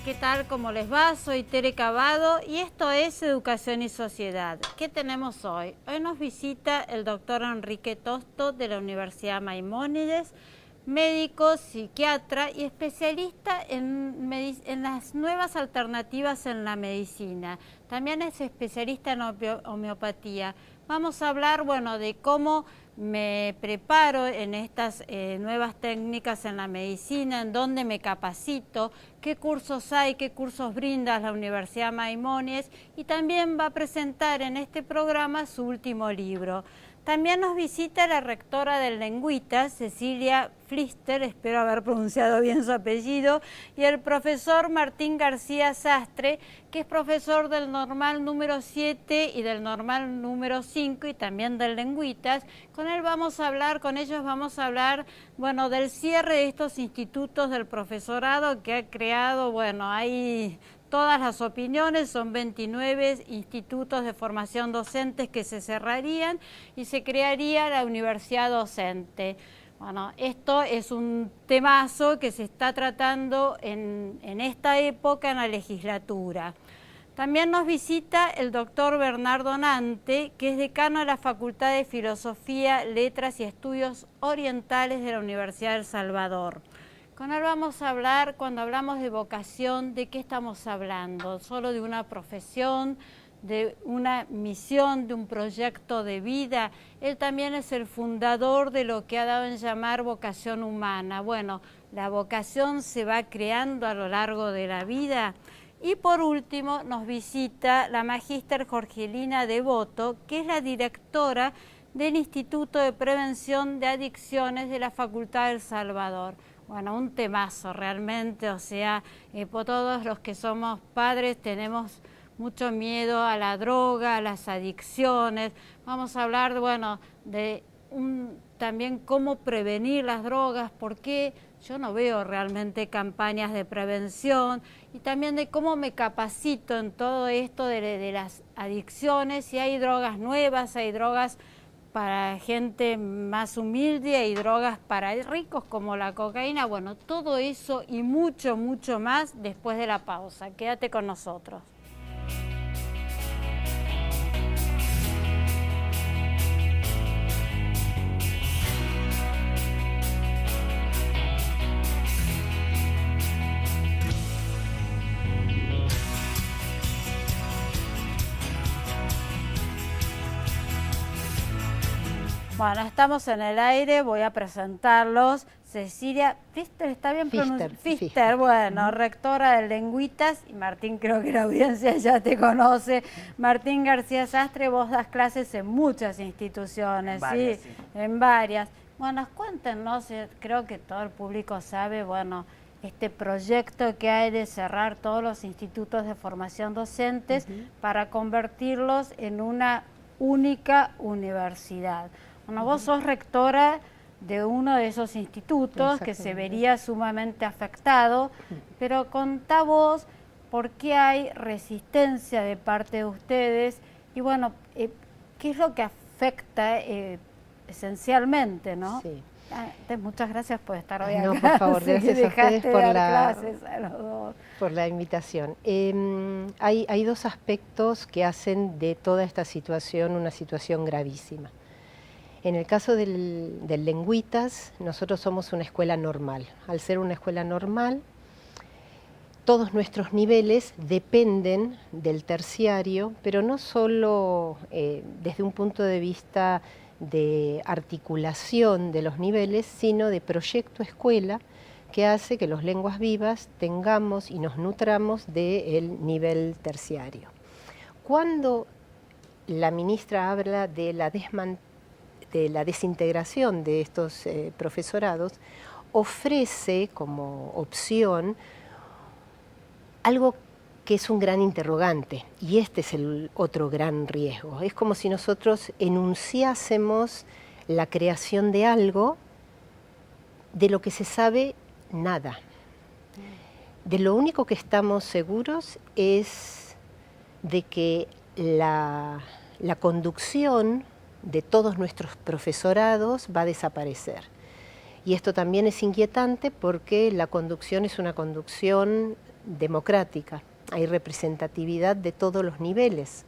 ¿Qué tal? ¿Cómo les va? Soy Tere Cavado y esto es Educación y Sociedad. ¿Qué tenemos hoy? Hoy nos visita el doctor Enrique Tosto de la Universidad Maimónides, médico, psiquiatra y especialista en las nuevas alternativas en la medicina. También es especialista en homeopatía. Vamos a hablar, de cómo me preparo en estas nuevas técnicas en la medicina, en dónde me capacito, qué cursos hay, qué cursos brinda la Universidad Maimónides, y también va a presentar en este programa su último libro. También nos visita la rectora del Lengüitas, Cecilia Pfister, espero haber pronunciado bien su apellido, y el profesor Martín García Sastre, que es profesor del normal número 7 y del normal número 5 y también del Lengüitas. Con ellos vamos a hablar, del cierre de estos institutos del profesorado que ha creado, hay todas las opiniones, son 29 institutos de formación docentes que se cerrarían y se crearía la universidad docente. Bueno, esto es un temazo que se está tratando en esta época en la legislatura. También nos visita el doctor Bernardo Nante, que es decano de la Facultad de Filosofía, Letras y Estudios Orientales de la Universidad del Salvador. Con él vamos a hablar, cuando hablamos de vocación, ¿de qué estamos hablando? ¿Solo de una profesión, de una misión, de un proyecto de vida? Él también es el fundador de lo que ha dado en llamar vocación humana. Bueno, la vocación se va creando a lo largo de la vida. Y por último nos visita la magíster Jorgelina Devoto, que es la directora del Instituto de Prevención de Adicciones de la Facultad del Salvador. Bueno, un temazo realmente, por todos los que somos padres tenemos mucho miedo a la droga, a las adicciones. Vamos a hablar, también cómo prevenir las drogas, porque yo no veo realmente campañas de prevención, y también de cómo me capacito en todo esto de las adicciones, si hay drogas nuevas, hay drogas para gente más humilde y drogas para ricos como la cocaína. Bueno, todo eso y mucho, mucho más después de la pausa. Quédate con nosotros. Bueno, estamos en el aire, voy a presentarlos. Cecilia Pfister, ¿está bien pronunciado? Pfister, rectora del Lengüitas, y Martín, creo que la audiencia ya te conoce. Martín García Sastre, vos das clases en muchas instituciones, ¿sí? En varias. Bueno, cuéntenos, creo que todo el público sabe, este proyecto que hay de cerrar todos los institutos de formación docentes para convertirlos en una única universidad. Bueno, vos sos rectora de uno de esos institutos que se vería sumamente afectado, pero contá vos por qué hay resistencia de parte de ustedes y qué es lo que afecta esencialmente, ¿no? Sí. Muchas gracias por estar hoy acá. No, por favor, gracias a ustedes por la invitación. Hay dos aspectos que hacen de toda esta situación una situación gravísima. En el caso del Lengüitas, nosotros somos una escuela normal. Al ser una escuela normal, todos nuestros niveles dependen del terciario, pero no solo desde un punto de vista de articulación de los niveles, sino de proyecto escuela, que hace que los lenguas vivas tengamos y nos nutramos del nivel terciario. Cuando la ministra habla de la desintegración de estos profesorados, ofrece como opción algo que es un gran interrogante, y este es el otro gran riesgo. Es como si nosotros enunciásemos la creación de algo de lo que se sabe nada. De lo único que estamos seguros es de que la conducción de todos nuestros profesorados va a desaparecer. Y esto también es inquietante porque la conducción es una conducción democrática, hay representatividad de todos los niveles.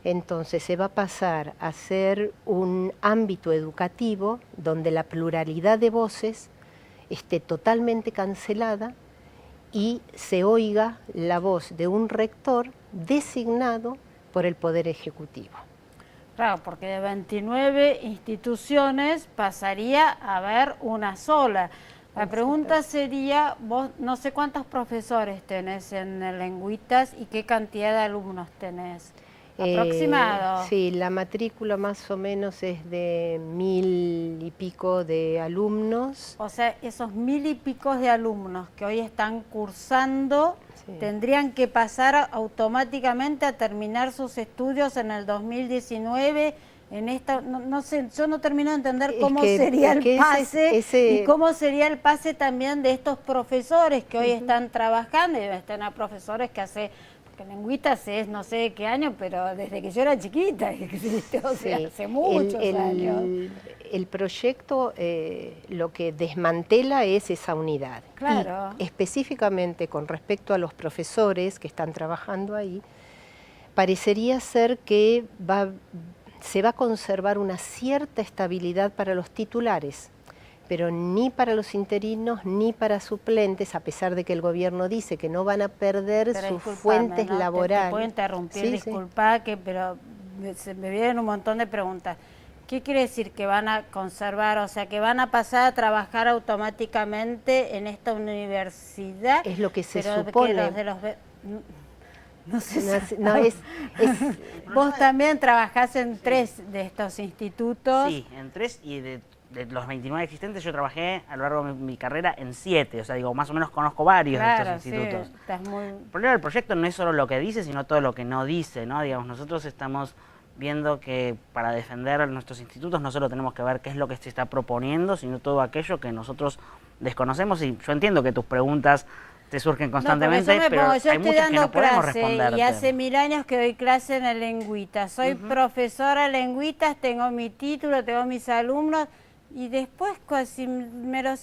Entonces se va a pasar a ser un ámbito educativo donde la pluralidad de voces esté totalmente cancelada y se oiga la voz de un rector designado por el Poder Ejecutivo. Claro, porque de 29 instituciones pasaría a haber una sola. La pregunta sería, vos no sé cuántos profesores tenés en el Lengüitas y qué cantidad de alumnos tenés. Aproximado. Sí, la matrícula más o menos es de 1000 y pico de alumnos. O sea, esos 1000 y pico de alumnos que hoy están cursando, sí, tendrían que pasar automáticamente a terminar sus estudios en el 2019. En esta, no sé, yo no termino de entender cómo sería el pase y cómo sería el pase también de estos profesores que hoy están trabajando, y están a profesores que hace, porque Lengüitas es no sé qué año, pero desde que yo era chiquita, o sea, sí, hace muchos años. El proyecto lo que desmantela es esa unidad. Claro. Y específicamente con respecto a los profesores que están trabajando ahí, parecería ser que se va a conservar una cierta estabilidad para los titulares, pero ni para los interinos ni para suplentes, a pesar de que el gobierno dice que no van a perder sus fuentes laborales. Te puedo interrumpir, sí, disculpa, sí, pero se me vienen un montón de preguntas. ¿Qué quiere decir que van a conservar? O sea, que van a pasar a trabajar automáticamente en esta universidad. Es lo que se supone. No sé, vos también trabajás en 3 de estos institutos. Sí, en 3, y de los 29 existentes yo trabajé a lo largo de mi carrera en 7, o sea, digo, más o menos conozco varios de estos institutos. Sí, estás muy... El problema del proyecto no es solo lo que dice, sino todo lo que no dice, ¿no? Digamos, nosotros estamos viendo que para defender nuestros institutos no solo tenemos que ver qué es lo que se está proponiendo, sino todo aquello que nosotros desconocemos, y yo entiendo que tus preguntas te surgen constantemente, pero hay muchas que no podemos responderte. Y hace 1000 años que doy clase en el Lengüitas. Soy profesora de Lengüitas, tengo mi título, tengo mis alumnos, y después,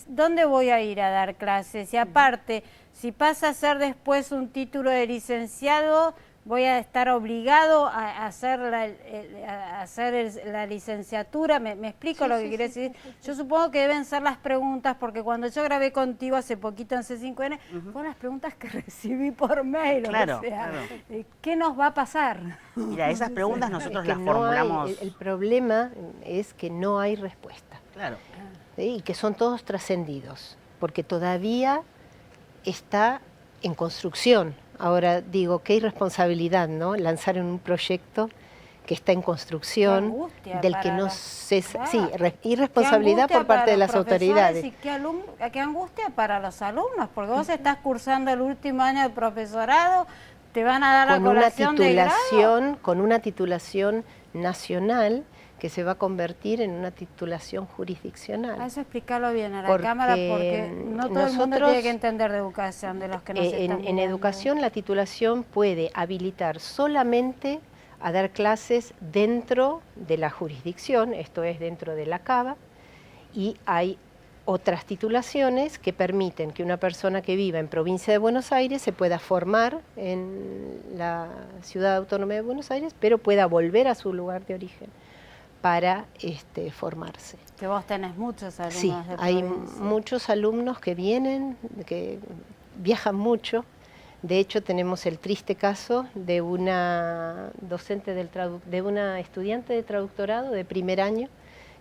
¿dónde voy a ir a dar clases? Y aparte, si pasa a ser después un título de licenciado, voy a estar obligado a hacer la licenciatura. ¿Me explico lo que quiere decir? Yo supongo que deben ser las preguntas, porque cuando yo grabé contigo hace poquito en C5N, fueron las preguntas que recibí por mail. Claro, o sea, claro. ¿Qué nos va a pasar? Mira, esas preguntas nosotros las formulamos... El problema es que no hay respuesta. Claro. ¿Sí? Y que son todos trascendidos, porque todavía está en construcción. Ahora digo, qué irresponsabilidad, ¿no? Lanzar en un proyecto que está en construcción, del que no cesa. Sí, irresponsabilidad por parte de las autoridades. Y qué angustia para los alumnos, porque vos estás cursando el último año de profesorado, te van a dar la colación de grado. Con una titulación nacional que se va a convertir en una titulación jurisdiccional. A eso explicarlo bien a la cámara, porque no todo el mundo tiene que entender de educación, de los que nos están mirando. En educación la titulación puede habilitar solamente a dar clases dentro de la jurisdicción, esto es dentro de la CABA, y hay otras titulaciones que permiten que una persona que viva en provincia de Buenos Aires se pueda formar en la Ciudad Autónoma de Buenos Aires, pero pueda volver a su lugar de origen para formarse. Que vos tenés muchos alumnos. Sí, de hay provincia. Muchos alumnos que vienen, que viajan mucho. De hecho, tenemos el triste caso de una de una estudiante de traductorado de primer año,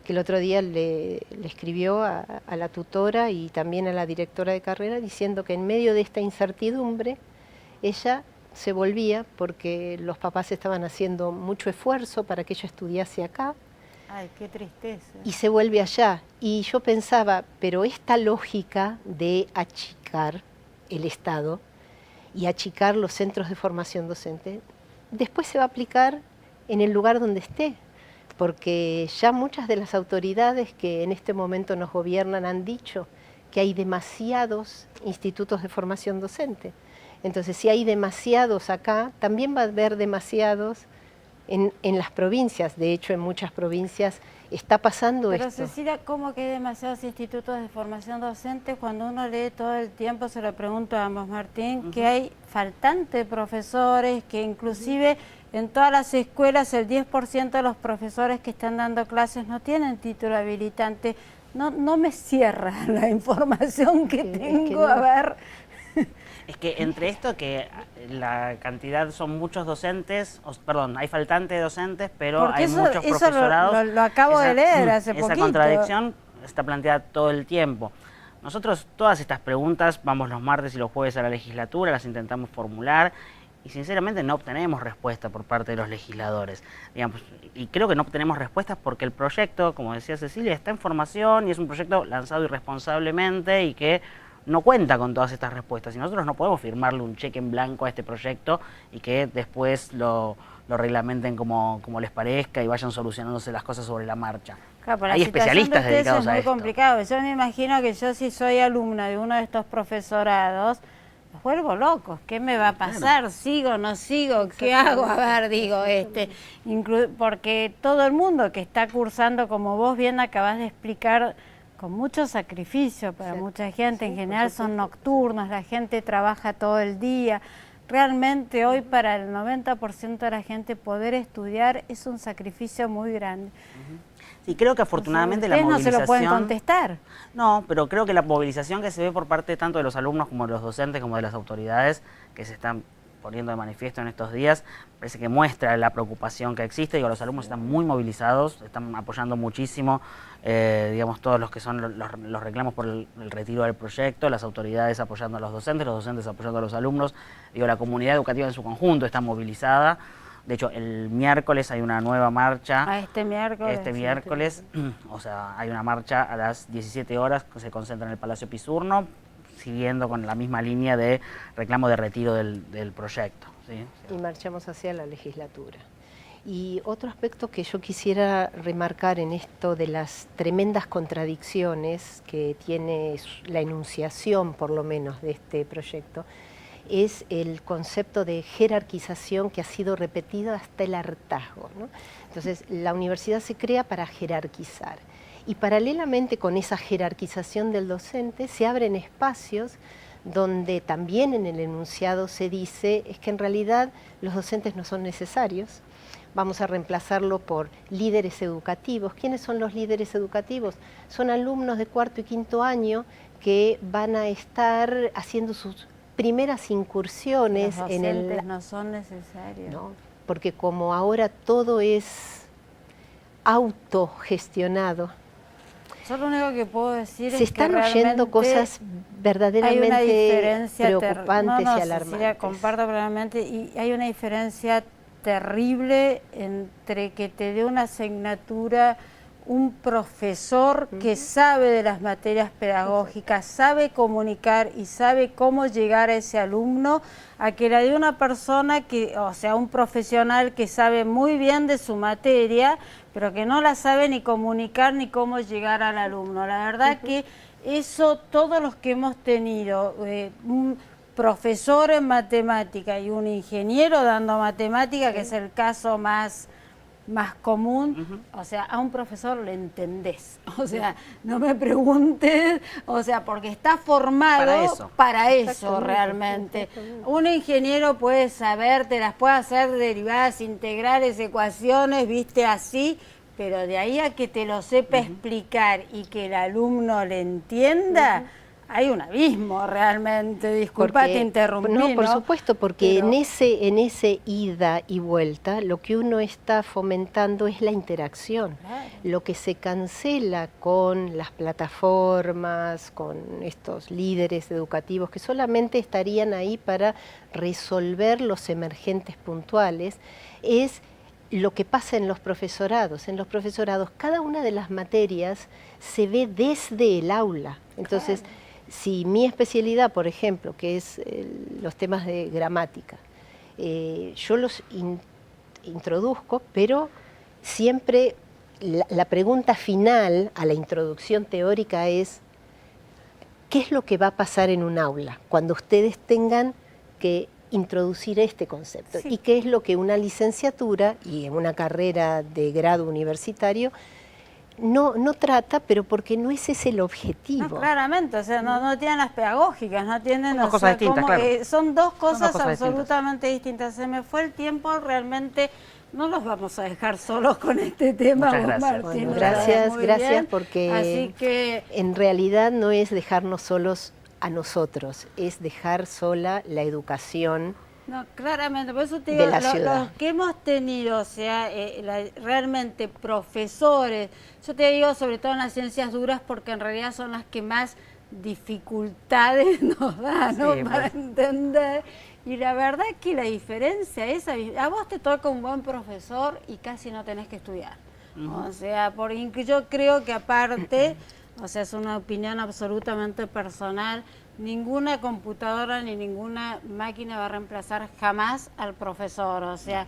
que el otro día le escribió a la tutora y también a la directora de carrera diciendo que en medio de esta incertidumbre ella se volvía porque los papás estaban haciendo mucho esfuerzo para que ella estudiase acá. Ay, qué tristeza. Y se vuelve allá. Y yo pensaba, pero esta lógica de achicar el Estado y achicar los centros de formación docente, después se va a aplicar en el lugar donde esté, porque ya muchas de las autoridades que en este momento nos gobiernan han dicho que hay demasiados institutos de formación docente. Entonces, si hay demasiados acá, también va a haber demasiados en las provincias. De hecho, en muchas provincias está pasando Pero esto. Cecilia, ¿cómo que hay demasiados institutos de formación docente? Cuando uno lee todo el tiempo, se lo pregunto a ambos, Martín, que hay faltante de profesores, que inclusive en todas las escuelas el 10% de los profesores que están dando clases no tienen título habilitante. No me cierra la información que tengo, no. a ver. Es que entre esto que la cantidad son muchos docentes, perdón, hay faltante de docentes, pero Porque hay muchos eso profesorados. lo acabo de leer hace esa poquito. contradicción está planteada todo el tiempo. Nosotros todas estas preguntas vamos los martes y los jueves a la legislatura, las intentamos formular y sinceramente no obtenemos respuesta por parte de los legisladores. Digamos, y creo que no obtenemos respuestas porque el proyecto, como decía Cecilia, está en formación y es un proyecto lanzado irresponsablemente y que no cuenta con todas estas respuestas. Y nosotros no podemos firmarle un cheque en blanco a este proyecto y que después lo reglamenten como les parezca y vayan solucionándose las cosas sobre la marcha. Claro, Hay especialistas dedicados a esto. Es esto. muy complicado. Yo me imagino que yo, si soy alumna de uno de estos profesorados, los vuelvo locos. ¿Qué me va a pasar? Claro. ¿Sigo, no sigo? ¿Qué hago? A ver, digo, porque todo el mundo que está cursando, como vos bien acabás de explicar, con mucho sacrificio para mucha gente, en general son nocturnos, la gente trabaja todo el día. Realmente hoy para el 90% de la gente poder estudiar es un sacrificio muy grande. Sí, creo que afortunadamente la movilización... no se lo pueden contestar. No, pero creo que la movilización que se ve por parte tanto de los alumnos como de los docentes como de las autoridades que se están poniendo de manifiesto en estos días, parece que muestra la preocupación que existe. Digo, los alumnos están muy movilizados, están apoyando muchísimo, digamos, todos los que son los reclamos por el retiro del proyecto, las autoridades apoyando a los docentes apoyando a los alumnos. Digo, la comunidad educativa en su conjunto está movilizada. De hecho, el miércoles hay una nueva marcha. Este miércoles, o sea, hay una marcha a las 17 horas que se concentra en el Palacio Pisurno, siguiendo con la misma línea de reclamo de retiro del proyecto. ¿Sí? Y marchamos hacia la legislatura. Y otro aspecto que yo quisiera remarcar en esto de las tremendas contradicciones que tiene la enunciación, por lo menos, de este proyecto, es el concepto de jerarquización que ha sido repetido hasta el hartazgo, ¿no? Entonces, la universidad se crea para jerarquizar. Y paralelamente con esa jerarquización del docente se abren espacios donde también en el enunciado se dice es que en realidad los docentes no son necesarios, vamos a reemplazarlo por líderes educativos. ¿Quiénes son los líderes educativos? Son alumnos de cuarto y quinto año que van a estar haciendo sus primeras incursiones en el... Los docentes no son necesarios. No, porque como ahora todo es autogestionado, yo lo único que puedo decir se es que están oyendo cosas verdaderamente preocupantes y alarmantes. Cecilia, comparto plenamente, y hay una diferencia terrible entre que te dé una asignatura un profesor que sabe de las materias pedagógicas, sabe comunicar y sabe cómo llegar a ese alumno, a que la de una persona que, o sea, un profesional que sabe muy bien de su materia, pero que no la sabe ni comunicar ni cómo llegar al alumno. La verdad que eso, todos los que hemos tenido un profesor en matemática y un ingeniero dando matemática, que es el caso más común, o sea, a un profesor le entendés, o sea, no me preguntes, o sea, porque está formado para eso realmente. Un ingeniero puede saber, te las puede hacer derivadas, integrales, ecuaciones, viste, así, pero de ahí a que te lo sepa explicar y que el alumno le entienda, hay un abismo realmente, disculpa, te interrumpí. No, por supuesto, porque en ese ida y vuelta lo que uno está fomentando es la interacción. Claro. Lo que se cancela con las plataformas, con estos líderes educativos que solamente estarían ahí para resolver los emergentes puntuales, es lo que pasa en los profesorados. En los profesorados cada una de las materias se ve desde el aula. Entonces, claro, si mi especialidad, por ejemplo, que es los temas de gramática, yo los introduzco, pero siempre la pregunta final a la introducción teórica es ¿qué es lo que va a pasar en un aula cuando ustedes tengan que introducir este concepto. Sí. Y que es lo que una licenciatura y en una carrera de grado universitario no trata, pero porque no ese es el objetivo. No, claramente, o sea, no tienen las pedagógicas, no tienen... Son dos o cosas sea, distintas, claro. son dos cosas cosas absolutamente distintas. Se me fue el tiempo, realmente no los vamos a dejar solos con este tema. Muchas vos, gracias. Martín, Bueno, lo sabés gracias, muy gracias, bien. porque Así que en realidad no es dejarnos solos a nosotros, es dejar sola la educación. no, claramente, por eso te de digo, la ciudad. los que hemos tenido, o sea, realmente profesores, yo te digo sobre todo en las ciencias duras porque en realidad son las que más dificultades nos dan, ¿no? Sí, Para pues. entender. Y la verdad que la diferencia es, a vos te toca un buen profesor y casi no tenés que estudiar. O sea, porque yo creo que aparte, o sea, es una opinión absolutamente personal, ninguna computadora ni ninguna máquina va a reemplazar jamás al profesor, o sea,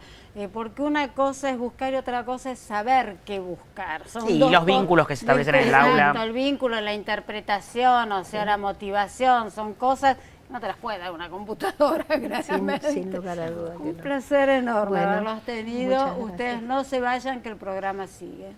porque una cosa es buscar y otra cosa es saber qué buscar. Son Sí, y dos los vínculos que se establecen en el Exacto, aula. el vínculo, la interpretación, o sea, la motivación, son cosas que no te las puede dar una computadora, claramente. Sin lugar a dudas que Un no. placer enorme Bueno, haberlos tenido. muchas gracias. Ustedes no se vayan, que el programa sigue.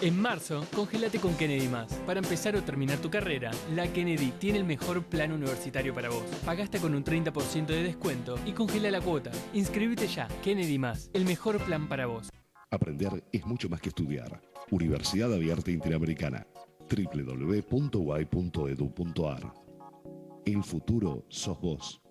En marzo, congélate con Kennedy Más. Para empezar o terminar tu carrera, la Kennedy tiene el mejor plan universitario para vos. Pagaste con un 30% de descuento y congela la cuota. Inscríbete ya. Kennedy Más, el mejor plan para vos. Aprender es mucho más que estudiar. Universidad Abierta Interamericana. www.uai.edu.ar. El futuro sos vos.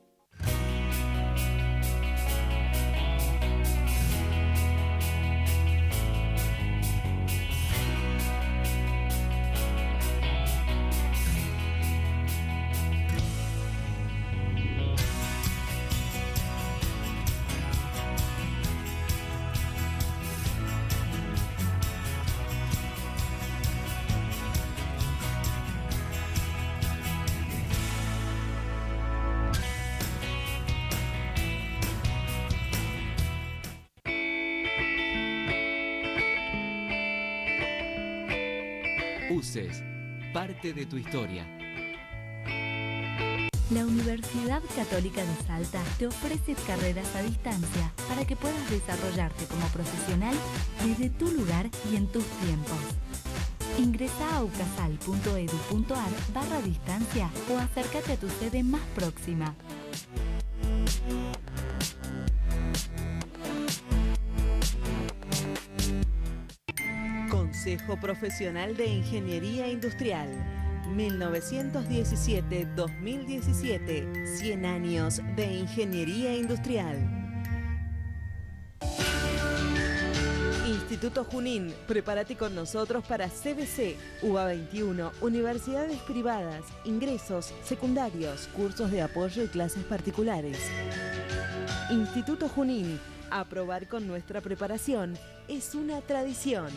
UCES, parte de tu historia. La Universidad Católica de Salta te ofrece carreras a distancia para que puedas desarrollarte como profesional desde tu lugar y en tus tiempos. Ingresa a ucasal.edu.ar/distancia o acércate a tu sede más próxima. Consejo Profesional de Ingeniería Industrial, 1917-2017, 100 años de Ingeniería Industrial. Instituto Junín, prepárate con nosotros para CBC, UBA 21, universidades privadas, ingresos, secundarios, cursos de apoyo y clases particulares. Instituto Junín, aprobar con nuestra preparación es una tradición.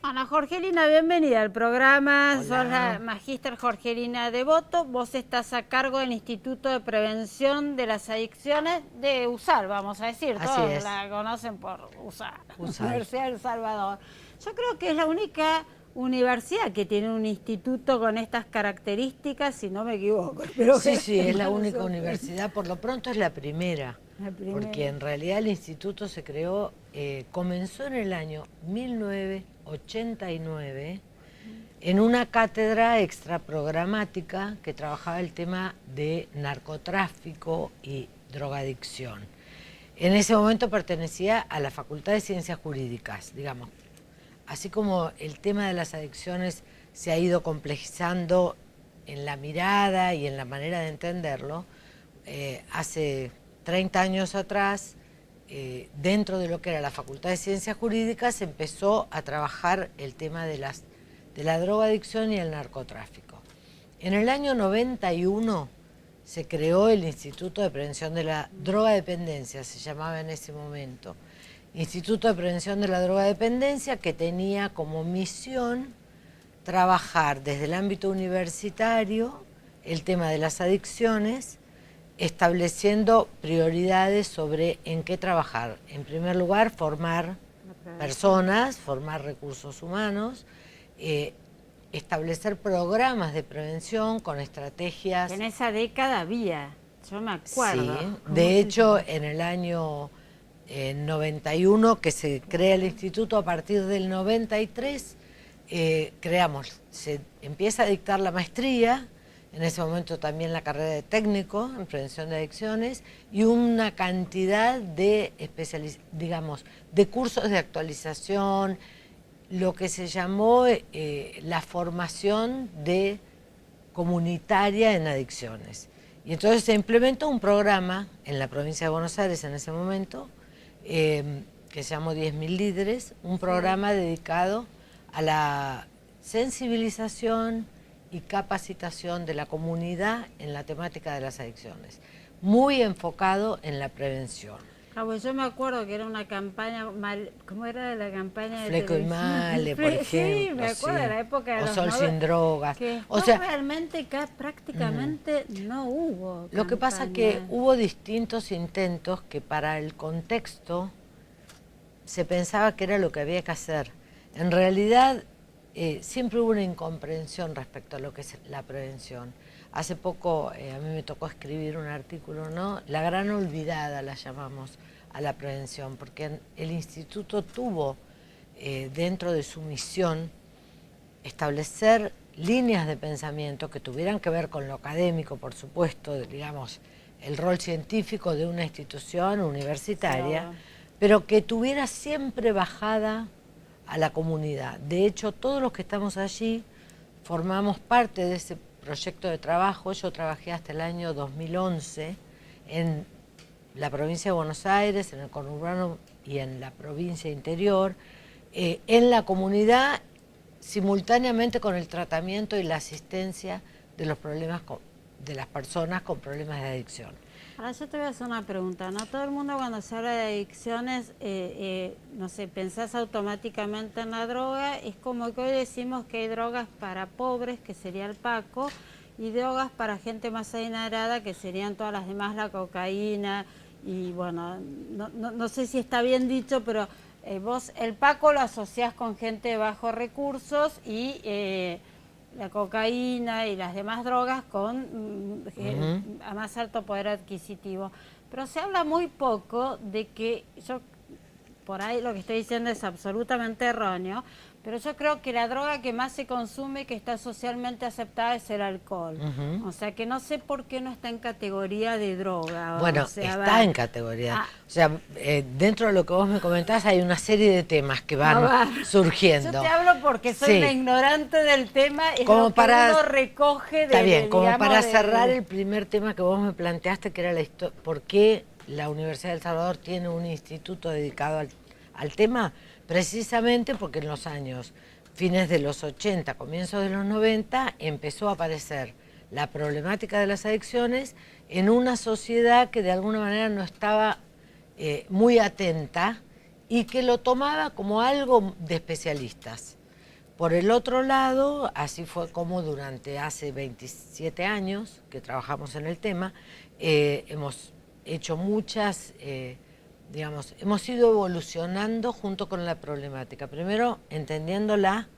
Ana Jorgelina, bienvenida al programa. Hola. Sos la magíster Jorgelina Devoto. Vos estás a cargo del Instituto de Prevención de las Adicciones de USAL, vamos a decir. Así Todos es. la conocen por USAL, USAL. Universidad del Salvador. Yo creo que es la única universidad que tiene un instituto con estas características, si no me equivoco. Pero Sí, es la única universidad, por lo pronto es la primera, La primera. porque en realidad el instituto se creó, comenzó en el año 1989 en una cátedra extraprogramática que trabajaba el tema de narcotráfico y drogadicción. En ese momento pertenecía a la Facultad de Ciencias Jurídicas, digamos. así como el tema de las adicciones se ha ido complejizando en la mirada y en la manera de entenderlo, hace 30 años atrás, dentro de lo que era la Facultad de Ciencias Jurídicas, se empezó a trabajar el tema de la drogadicción y el narcotráfico. En el año 91 se creó el Instituto de Prevención de la Drogadependencia, se llamaba en ese momento. Instituto de Prevención de la Drogadependencia, que tenía como misión trabajar desde el ámbito universitario el tema de las adicciones, estableciendo prioridades sobre en qué trabajar. En primer lugar, formar personas, formar recursos humanos, establecer programas de prevención con estrategias. En esa década había, yo me acuerdo. Sí, de hecho, en el año 91 que se crea el instituto, a partir del 93 se empieza a dictar la maestría, en ese momento también la carrera de técnico en prevención de adicciones y una cantidad de de cursos de actualización, lo que se llamó la formación comunitaria en adicciones. Y entonces se implementó un programa en la provincia de Buenos Aires en ese momento, que se llamó 10.000 líderes, un programa dedicado a la sensibilización y capacitación de la comunidad en la temática de las adicciones, muy enfocado en la prevención. Pues yo me acuerdo que era una campaña, ¿cómo era la campaña de Fleco y Male, por ejemplo. Sí, me acuerdo de la época de los Sol sin drogas. O sea, realmente acá prácticamente no hubo Lo que pasa es que hubo distintos intentos que para el contexto se pensaba que era lo que había que hacer. En realidad siempre hubo una incomprensión respecto a lo que es la prevención. Hace poco a mí me tocó escribir un artículo, ¿no? La gran olvidada la llamamos a la prevención, porque el instituto tuvo dentro de su misión establecer líneas de pensamiento que tuvieran que ver con lo académico, por supuesto, digamos, el rol científico de una institución universitaria, claro, pero que tuviera siempre bajada a la comunidad. De hecho, todos los que estamos allí formamos parte de ese proyecto de trabajo. Yo trabajé hasta el año 2011 en la provincia de Buenos Aires, en el conurbano y en la provincia interior, en la comunidad, simultáneamente con el tratamiento y la asistencia de los problemas de las personas con problemas de adicción. Ahora yo te voy a hacer una pregunta, ¿no? Todo el mundo cuando se habla de adicciones, no sé, pensás automáticamente en la droga, es como que hoy decimos que hay drogas para pobres, que sería el Paco, y drogas para gente más adinerada, que serían todas las demás, la cocaína, y bueno, no sé si está bien dicho, pero vos el Paco lo asociás con gente de bajos recursos y la cocaína y las demás drogas con a más alto poder adquisitivo. Pero se habla muy poco de que, yo por ahí lo que estoy diciendo es absolutamente erróneo, pero yo creo que la droga que más se consume, que está socialmente aceptada, es el alcohol. O sea, que no sé por qué no está en categoría de droga. Bueno, o sea, está en categoría. O sea, dentro de lo que vos me comentás hay una serie de temas que van surgiendo. Yo te hablo porque soy una ignorante del tema, es como lo que uno recoge de... Está bien, como para cerrar el primer tema que vos me planteaste, que era la historia, ¿por qué la Universidad de El Salvador tiene un instituto dedicado al tema? Precisamente porque en los años, fines de los 80, comienzos de los 90, empezó a aparecer la problemática de las adicciones en una sociedad que de alguna manera no estaba muy atenta y que lo tomaba como algo de especialistas. Por el otro lado, así fue como durante hace 27 años que trabajamos en el tema, hemos hecho muchas... hemos ido evolucionando junto con la problemática. Primero, entendiéndola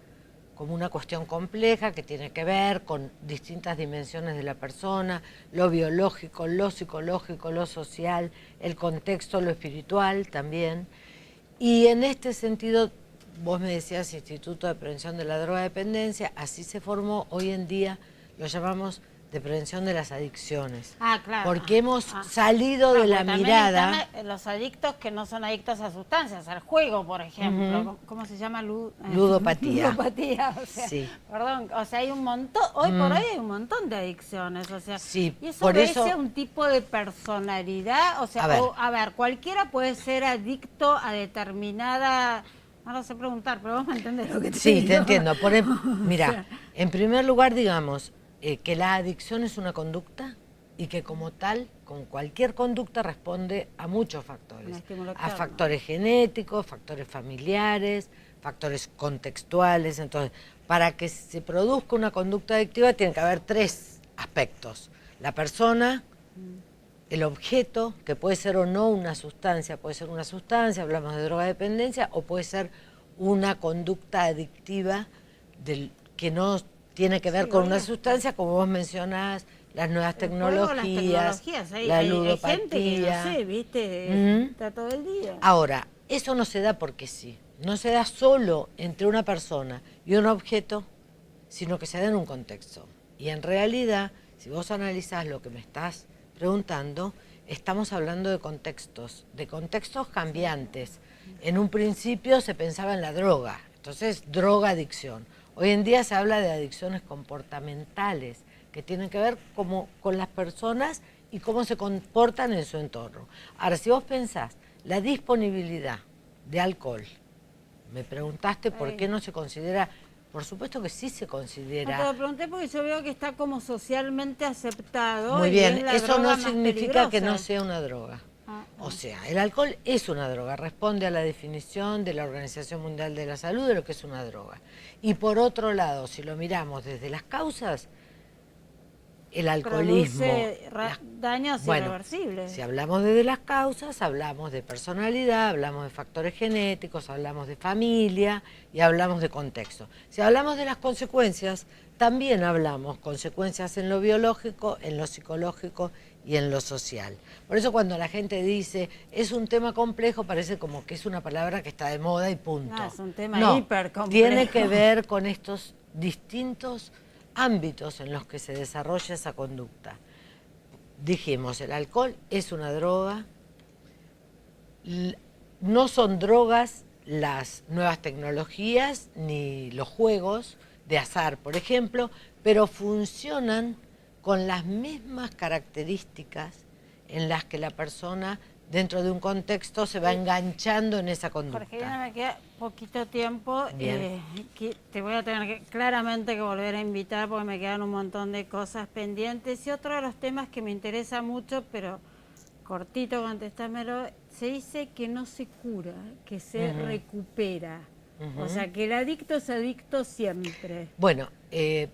como una cuestión compleja que tiene que ver con distintas dimensiones de la persona, lo biológico, lo psicológico, lo social, el contexto, lo espiritual también. Y en este sentido, vos me decías Instituto de Prevención de la Drogadependencia, así se formó. Hoy en día lo llamamos de prevención de las adicciones. Ah, claro. Porque hemos salido de la también mirada... están los adictos que no son adictos a sustancias, al juego, por ejemplo. ¿Cómo se llama? Ludopatía. Ludopatía, o sea, Sí. perdón, o sea, hay un montón, hoy por hoy hay un montón de adicciones, o sea, Sí, y eso por obedece eso- a un tipo de personalidad, o sea, A ver. cualquiera puede ser adicto a determinada, no lo sé preguntar, pero vos me entendés lo que te Sí, digo. te entiendo. Mira, O sea, en primer lugar, digamos, que la adicción es una conducta y que como tal, con cualquier conducta, responde a muchos Un factores. estímulo A externo. factores genéticos, factores familiares, factores contextuales. Entonces, para que se produzca una conducta adictiva tiene que haber 3 aspectos. La persona, el objeto, que puede ser o no una sustancia, hablamos de drogadependencia, o puede ser una conducta adictiva que no tiene que ver Sí, con obvio. una sustancia, como vos mencionás, las nuevas el juego, las tecnologías, tecnologías, la hay ludopatía. gente que no sé, viste, Ujú. está todo el día. Ahora, eso no se da porque sí, no se da solo entre una persona y un objeto, sino que se da en un contexto. Y en realidad, si vos analizás lo que me estás preguntando, estamos hablando de contextos cambiantes. En un principio se pensaba en la droga, entonces droga-adicción. Hoy en día se habla de adicciones comportamentales, que tienen que ver con las personas y cómo se comportan en su entorno. Ahora, si vos pensás la disponibilidad de alcohol, me preguntaste por qué no se considera, por supuesto que sí se No, considera. te lo pregunté porque yo veo que está como socialmente aceptado. Muy y bien, es la eso droga no más significa que no peligrosa. sea una droga. Ah, O sea, el alcohol es una droga, responde a la definición de la Organización Mundial de la Salud de lo que es una droga. Y por otro lado, si lo miramos desde las causas, el alcoholismo... Produce daños Bueno, irreversibles. si hablamos desde las causas, hablamos de personalidad, hablamos de factores genéticos, hablamos de familia y hablamos de contexto. Si hablamos de las consecuencias, también hablamos consecuencias en lo biológico, en lo psicológico y en lo social. Por eso cuando la gente dice es un tema complejo, parece como que es una palabra que está de moda y punto. No, es un tema No, hipercomplejo. tiene que ver con estos distintos ámbitos en los que se desarrolla esa conducta. Dijimos, el alcohol es una droga, no son drogas las nuevas tecnologías ni los juegos de azar, por ejemplo, pero funcionan con las mismas características en las que la persona dentro de un contexto se va enganchando en esa conducta. Jorge, ya me queda poquito tiempo. Bien. Que te voy a tener claramente que volver a invitar porque me quedan un montón de cosas pendientes. Y otro de los temas que me interesa mucho, pero cortito, contestámelo, se dice que no se cura, que se recupera. O sea, que el adicto es adicto siempre. Bueno,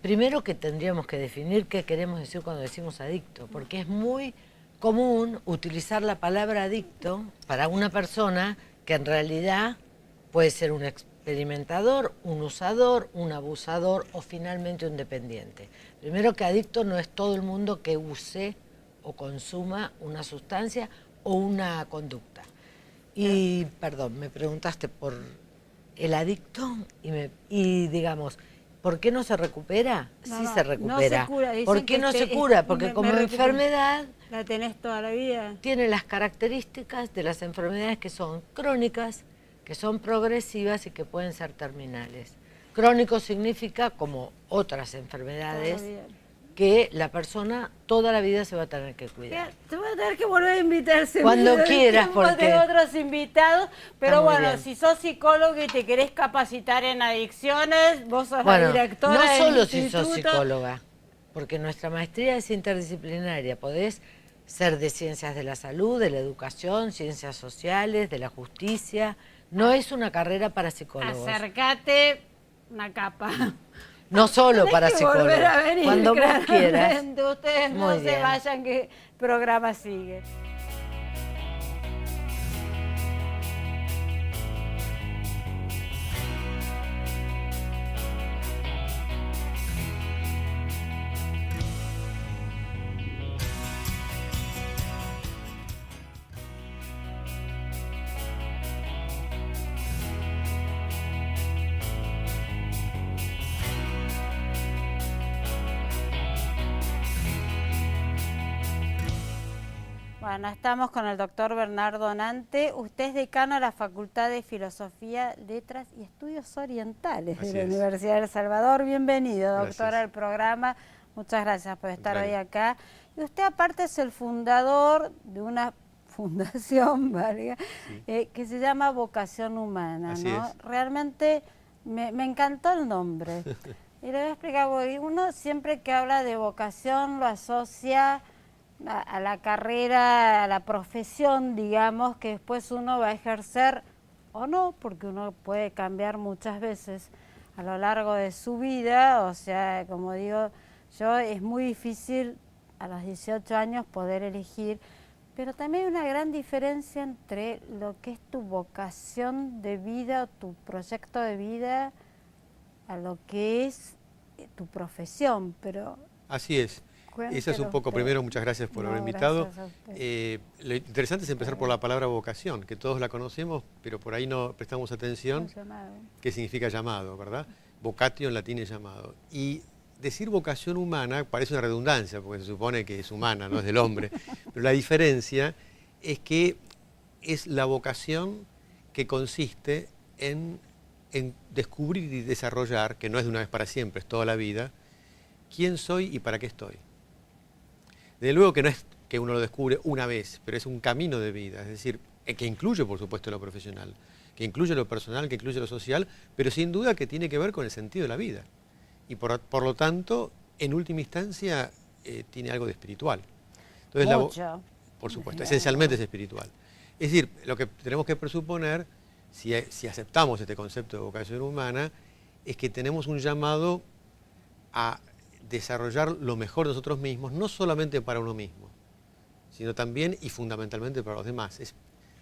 primero que tendríamos que definir qué queremos decir cuando decimos adicto, porque es muy común utilizar la palabra adicto para una persona que en realidad puede ser un experimentador, un usador, un abusador o finalmente un dependiente. Primero que adicto no es todo el mundo que use o consuma una sustancia o una conducta. Y, perdón, me preguntaste por el adicto y digamos, ¿por qué no se recupera? No, Sí no, se recupera. no se cura. Dicen ¿Por qué que no se te- cura? Porque me como recupero. enfermedad ¿La tenés toda la vida? tiene las características de las enfermedades que son crónicas, que son progresivas y que pueden ser terminales. Crónico significa, como otras enfermedades, Toda la vida. que la persona toda la vida se va a tener que cuidar. Te voy a tener que volver a invitar Cuando seguido, quieras, tiempo porque- de otros invitados, pero Está muy bueno, bien. si sos psicólogo y te querés capacitar en adicciones, vos sos Bueno, la directora no del solo si sos instituto. psicóloga, porque nuestra maestría es interdisciplinaria, podés ser de ciencias de la salud, de la educación, ciencias sociales, de la justicia, no es una carrera para psicólogos. Acércate, una capa. No solo Tenés para que volver psicólogos. a venir, Cuando vos quieras. claramente. Ustedes no Muy se bien. vayan, que el programa sigue. Bueno, estamos con el doctor Bernardo Nante. Usted es decano de la Facultad de Filosofía, Letras y Estudios Orientales de la Universidad de El Salvador. Bienvenido, doctor, al programa. Muchas gracias por estar hoy acá. Y usted aparte es el fundador de una fundación, ¿vale? Que se llama Vocación Humana, ¿no? Realmente me encantó el nombre. Y le voy a explicar, porque uno siempre que habla de vocación lo asocia a la carrera, a la profesión, digamos, que después uno va a ejercer o no, porque uno puede cambiar muchas veces a lo largo de su vida. O sea, como digo yo, es muy difícil a los 18 años poder elegir, pero también hay una gran diferencia entre lo que es tu vocación de vida o tu proyecto de vida a lo que es tu profesión. Pero así es. Eso es un poco, usted. Primero, muchas gracias por haberme invitado. Lo interesante es empezar por la palabra vocación, que todos la conocemos, pero por ahí no prestamos atención. ¿Qué significa llamado, verdad? Vocatio en latín es llamado. Y decir vocación humana parece una redundancia, porque se supone que es humana, no es del hombre. Pero la diferencia es que es la vocación que consiste en descubrir y desarrollar, que no es de una vez para siempre, es toda la vida, quién soy y para qué estoy. Desde luego que no es que uno lo descubre una vez, pero es un camino de vida, es decir, que incluye por supuesto lo profesional, que incluye lo personal, que incluye lo social, pero sin duda que tiene que ver con el sentido de la vida. Y por lo tanto, en última instancia, tiene algo de espiritual. Entonces, por supuesto, esencialmente es espiritual. Es decir, lo que tenemos que presuponer, si aceptamos este concepto de vocación humana, es que tenemos un llamado a desarrollar lo mejor de nosotros mismos, no solamente para uno mismo, sino también y fundamentalmente para los demás. Es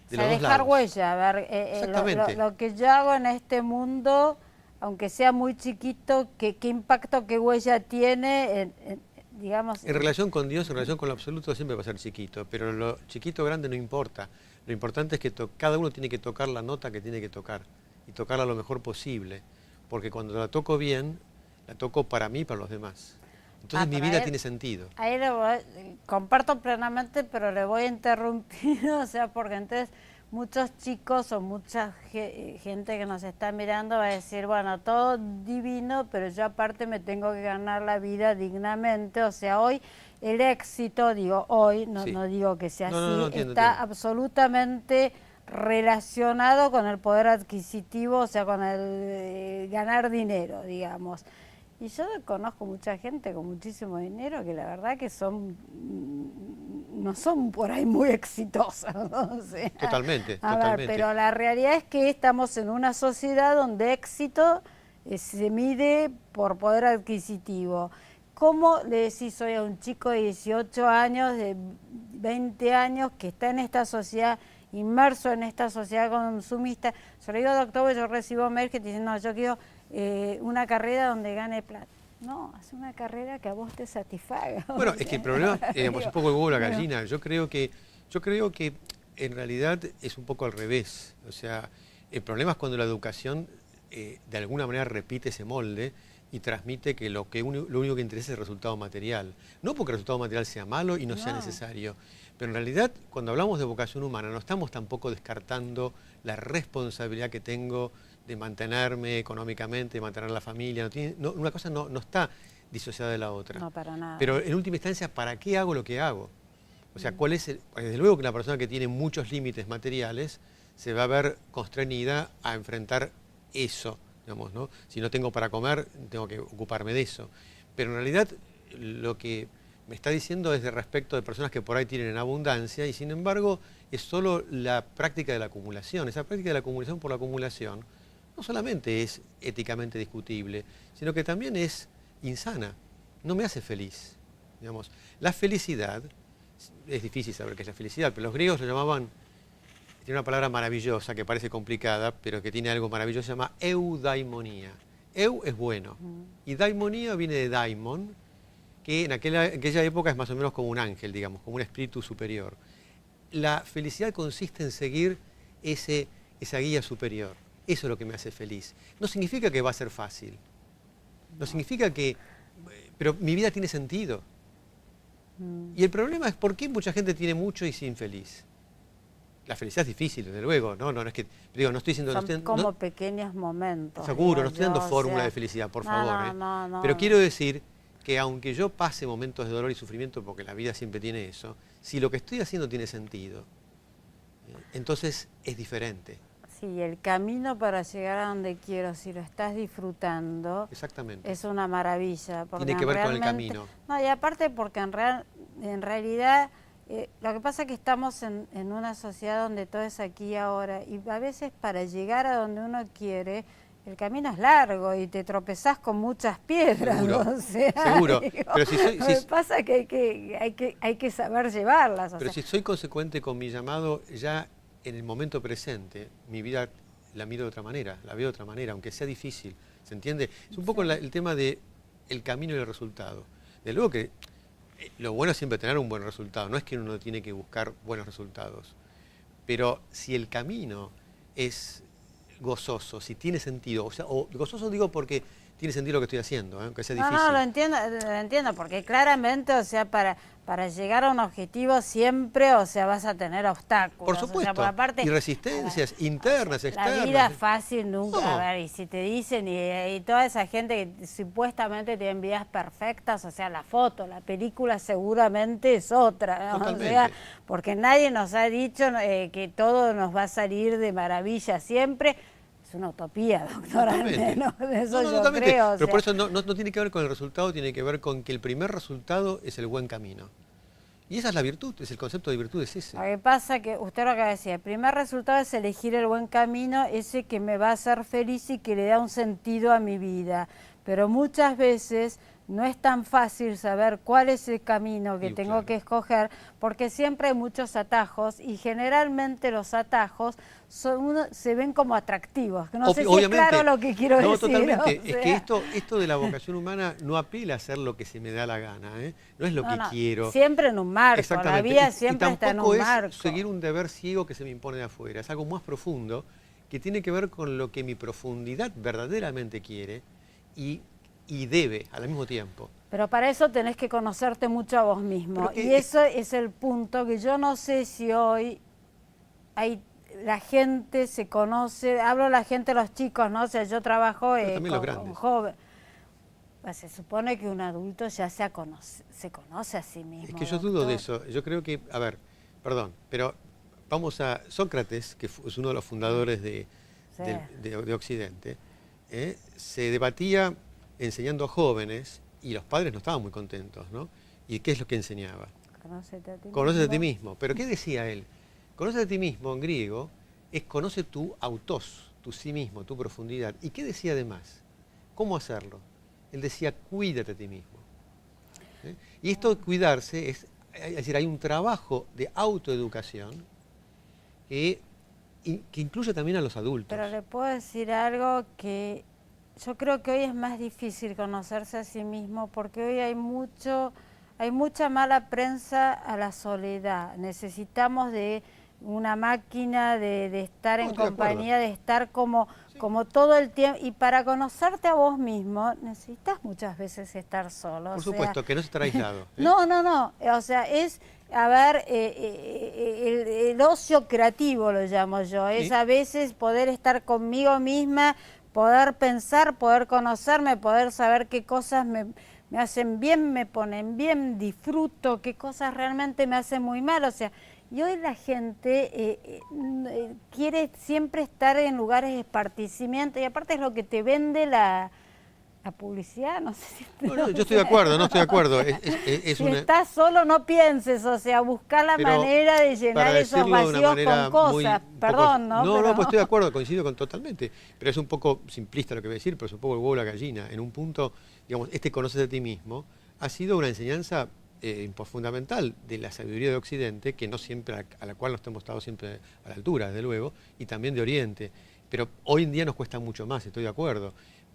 de los dos lados. Dejar huella, a ver, Exactamente. Lo que yo hago en este mundo, aunque sea muy chiquito, ¿qué impacto, qué huella tiene, digamos? En relación con Dios, en relación con lo absoluto, siempre va a ser chiquito, pero lo chiquito o grande no importa. Lo importante es que cada uno tiene que tocar la nota que tiene que tocar y tocarla lo mejor posible, porque cuando la toco bien, la toco para mí y para los demás. Entonces mi vida tiene sentido. Ahí comparto plenamente, pero le voy a interrumpir, o sea, porque entonces muchos chicos o mucha gente que nos está mirando va a decir, bueno, todo divino, pero yo aparte me tengo que ganar la vida dignamente. O sea, hoy el éxito, digo hoy, no digo que sea así, está absolutamente relacionado con el poder adquisitivo, o sea, con el ganar dinero, digamos. Y yo conozco mucha gente con muchísimo dinero que la verdad que no son por ahí muy exitosas, ¿no? O sea, totalmente. Ver, pero la realidad es que estamos en una sociedad donde éxito se mide por poder adquisitivo. ¿Cómo le decís hoy a un chico de 18 años, de 20 años, que está en esta sociedad, inmerso en esta sociedad consumista? Yo le digo, doctor, yo recibo mails que te dicen, no, yo quiero una carrera donde gane plata. No, haz una carrera que a vos te satisfaga. Bueno, es que el problema, digamos, un poco el huevo y la gallina. Yo creo que en realidad es un poco al revés. O sea, el problema es cuando la educación de alguna manera repite ese molde y transmite que lo único que interesa es el resultado material. No porque el resultado material sea malo y no sea necesario, pero en realidad cuando hablamos de vocación humana no estamos tampoco descartando la responsabilidad que tengo de mantenerme económicamente, de mantener la familia. Una cosa no está disociada de la otra. No, para nada. Pero en última instancia, ¿para qué hago lo que hago? O sea, ¿cuál es desde luego que la persona que tiene muchos límites materiales se va a ver constreñida a enfrentar eso, digamos, ¿no? Si no tengo para comer, tengo que ocuparme de eso. Pero en realidad lo que me está diciendo es de respecto de personas que por ahí tienen en abundancia y sin embargo es solo la práctica de la acumulación. Esa práctica de la acumulación por la acumulación no solamente es éticamente discutible, sino que también es insana, no me hace feliz. Digamos, la felicidad, es difícil saber qué es la felicidad, pero los griegos lo llamaban, tiene una palabra maravillosa que parece complicada, pero que tiene algo maravilloso, se llama eudaimonía. Eu es bueno, y daimonía viene de daimon, que en aquella época es más o menos como un ángel, digamos, como un espíritu superior. La felicidad consiste en seguir esa guía superior. Eso es lo que me hace feliz. No significa que va a ser fácil. No significa que... Pero mi vida tiene sentido. Y el problema es por qué mucha gente tiene mucho y es infeliz. La felicidad es difícil, desde luego, no es que, digo, no estoy diciendo... Son como pequeños momentos. Seguro, no estoy dando fórmula de felicidad, por favor. No. Pero quiero decir que aunque yo pase momentos de dolor y sufrimiento, porque la vida siempre tiene eso, si lo que estoy haciendo tiene sentido, entonces es diferente. Sí, el camino para llegar a donde quiero, si lo estás disfrutando, exactamente, es una maravilla. Tiene que ver con el camino. No, y aparte porque en realidad lo que pasa es que estamos en una sociedad donde todo es aquí y ahora, y a veces para llegar a donde uno quiere, el camino es largo y te tropezás con muchas piedras. Seguro, o sea, seguro. Digo, pero lo que pasa es que hay que saber llevarlas. Pero si soy consecuente con mi llamado, ya en el momento presente, mi vida la miro de otra manera, la veo de otra manera, aunque sea difícil, ¿se entiende? Es un poco el tema del camino y el resultado. De luego que lo bueno es siempre tener un buen resultado, no es que uno tiene que buscar buenos resultados, pero si el camino es gozoso, si tiene sentido, o sea, o gozoso digo porque tiene sentido lo que estoy haciendo, aunque sea difícil. No, lo entiendo, porque claramente, o sea, para llegar a un objetivo siempre, o sea, vas a tener obstáculos. Por supuesto, o sea, por aparte, y resistencias internas, externas. La vida es fácil nunca, No. a ver, y si te dicen, y toda esa gente que supuestamente tiene vidas perfectas, o sea, la foto, la película seguramente es otra, ¿no? Totalmente. O sea, porque nadie nos ha dicho que todo nos va a salir de maravilla siempre. Es una utopía, doctora. ¿No? Eso yo creo. Pero por eso no tiene que ver con el resultado, tiene que ver con que el primer resultado es el buen camino. Y esa es la virtud, es el concepto de virtud, es ese. Lo que pasa que usted lo acaba de decir, el primer resultado es elegir el buen camino, ese que me va a hacer feliz y que le da un sentido a mi vida. Pero muchas veces no es tan fácil saber cuál es el camino que tengo que escoger, porque siempre hay muchos atajos y generalmente los atajos se ven como atractivos. No sé si es claro lo que quiero decir. Totalmente. O sea, es que esto de la vocación humana no apela a hacer lo que se me da la gana, ¿eh? No es lo que quiero. Siempre en un marco, la vida siempre está en un marco. Tampoco es seguir un deber ciego que se me impone de afuera, es algo más profundo que tiene que ver con lo que mi profundidad verdaderamente quiere y debe al mismo tiempo. Pero para eso tenés que conocerte mucho a vos mismo. Y eso es el punto que yo no sé si hoy la gente se conoce, hablo la gente, los chicos, ¿no? O sea, yo trabajo con jóvenes. Pues se supone que un adulto ya se conoce a sí mismo. Es que yo dudo de eso. Yo creo que, a ver, perdón, pero vamos a Sócrates, que es uno de los fundadores de Occidente, se debatía enseñando a jóvenes y los padres no estaban muy contentos, ¿no? ¿Y qué es lo que enseñaba? Conócete a ti mismo. ¿Pero qué decía él? Conócete a ti mismo en griego es conoce tu autos, tu sí mismo, tu profundidad. ¿Y qué decía además? ¿Cómo hacerlo? Él decía cuídate a ti mismo. Y esto de cuidarse es decir, hay un trabajo de autoeducación que incluye también a los adultos. Pero le puedo decir algo que yo creo que hoy es más difícil conocerse a sí mismo porque hoy hay mucha mala prensa a la soledad. Necesitamos de una máquina de estar en compañía, de estar como todo el tiempo. Y para conocerte a vos mismo necesitas muchas veces estar solo. Por supuesto, que no es estar aislado. No. O sea, es, el ocio creativo lo llamo yo. Es a veces poder estar conmigo misma, poder pensar, poder conocerme, poder saber qué cosas me hacen bien, me ponen bien, disfruto, qué cosas realmente me hacen muy mal. O sea, y hoy la gente quiere siempre estar en lugares de esparcimiento y aparte es lo que te vende la publicidad, no sé si... yo estoy de acuerdo, no estoy de acuerdo. Si estás solo no pienses, o sea, buscar la manera de llenar esos vacíos con cosas. Perdón, ¿no? No, pues estoy de acuerdo, coincido totalmente. Pero es un poco simplista lo que voy a decir, pero es un poco el huevo y la gallina. En un punto, digamos, conocer a ti mismo ha sido una enseñanza fundamental de la sabiduría de Occidente, que no siempre, a la cual no hemos estado siempre a la altura, desde luego, y también de Oriente. Pero hoy en día nos cuesta mucho más, estoy de acuerdo.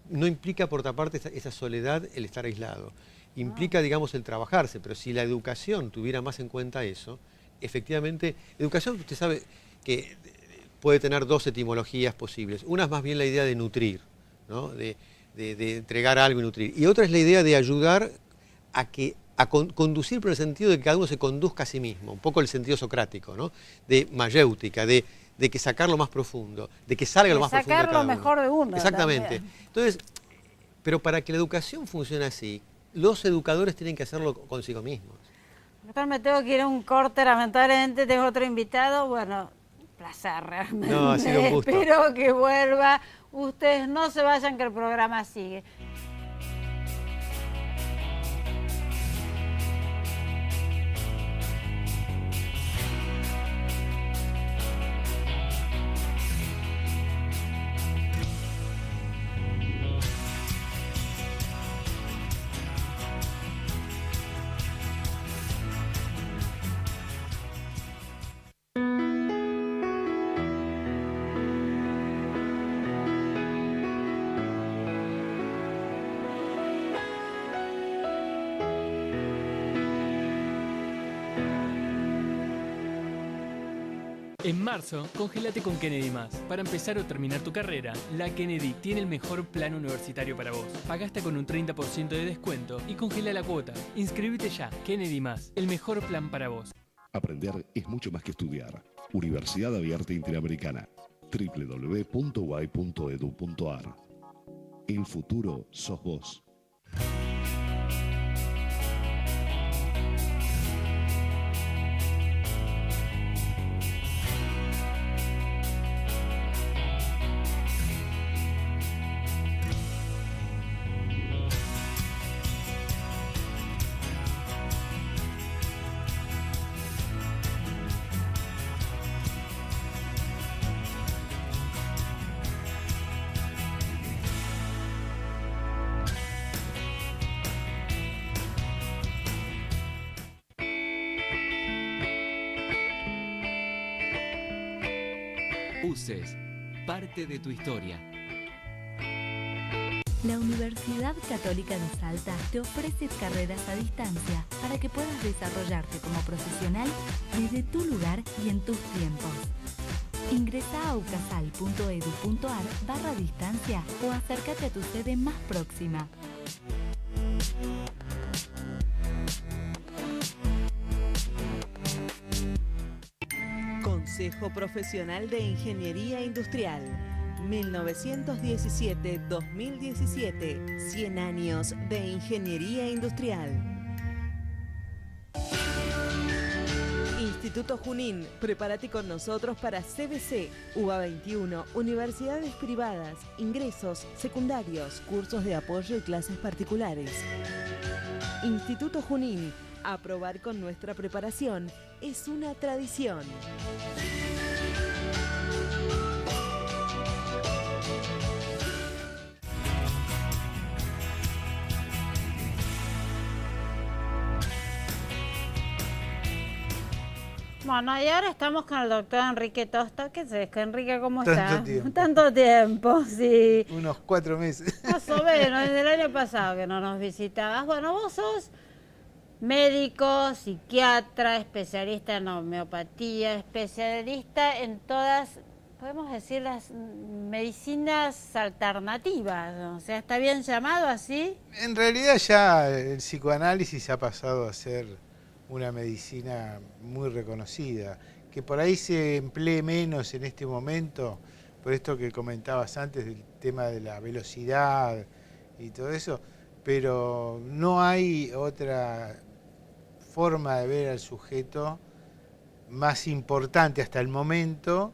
No implica, por otra parte, esa soledad el estar aislado. Implica, digamos, el trabajarse, pero si la educación tuviera más en cuenta eso, efectivamente, educación, usted sabe que puede tener dos etimologías posibles. Una es más bien la idea de nutrir, ¿no? de entregar algo y nutrir. Y otra es la idea de ayudar a que conducir por el sentido de que cada uno se conduzca a sí mismo, un poco el sentido socrático, ¿no? De mayéutica, de que sacar lo más profundo, de que salga lo más profundo de cada uno. Sacar lo mejor de uno. Exactamente. También. Entonces, pero para que la educación funcione así, los educadores tienen que hacerlo consigo mismos. Doctor, me tengo que ir a un corte, lamentablemente tengo otro invitado. Bueno, placer realmente. No, ha sido un gusto. Espero que vuelva. Ustedes no se vayan, que el programa sigue. En marzo, congélate con Kennedy Más. Para empezar o terminar tu carrera, la Kennedy tiene el mejor plan universitario para vos. Pagá hasta con un 30% de descuento y congela la cuota. Inscríbete ya. Kennedy Más, el mejor plan para vos. Aprender es mucho más que estudiar. Universidad Abierta Interamericana. www.uay.edu.ar. El futuro sos vos. UCES, parte de tu historia. La Universidad Católica de Salta te ofrece carreras a distancia para que puedas desarrollarte como profesional desde tu lugar y en tus tiempos. Ingresa a ucasal.edu.ar/distancia o acércate a tu sede más próxima. Consejo Profesional de Ingeniería Industrial, 1917-2017, 100 años de Ingeniería Industrial. Instituto Junín, prepárate con nosotros para CBC, UBA 21, universidades privadas, ingresos, secundarios, cursos de apoyo y clases particulares. Instituto Junín, aprobar con nuestra preparación es una tradición. Bueno, y ahora estamos con el doctor Enrique Tosto. ¿Qué es esto, Enrique? ¿Cómo está? Tanto tiempo. Tanto tiempo, sí. Unos 4 meses. Más o menos, desde el año pasado que no nos visitabas. Bueno, vos sos médico, psiquiatra, especialista en homeopatía, especialista en todas, podemos decir, las medicinas alternativas. O sea, ¿está bien llamado así? En realidad ya el psicoanálisis ha pasado a ser una medicina muy reconocida, que por ahí se emplee menos en este momento, por esto que comentabas antes del tema de la velocidad y todo eso, pero no hay otra forma de ver al sujeto más importante hasta el momento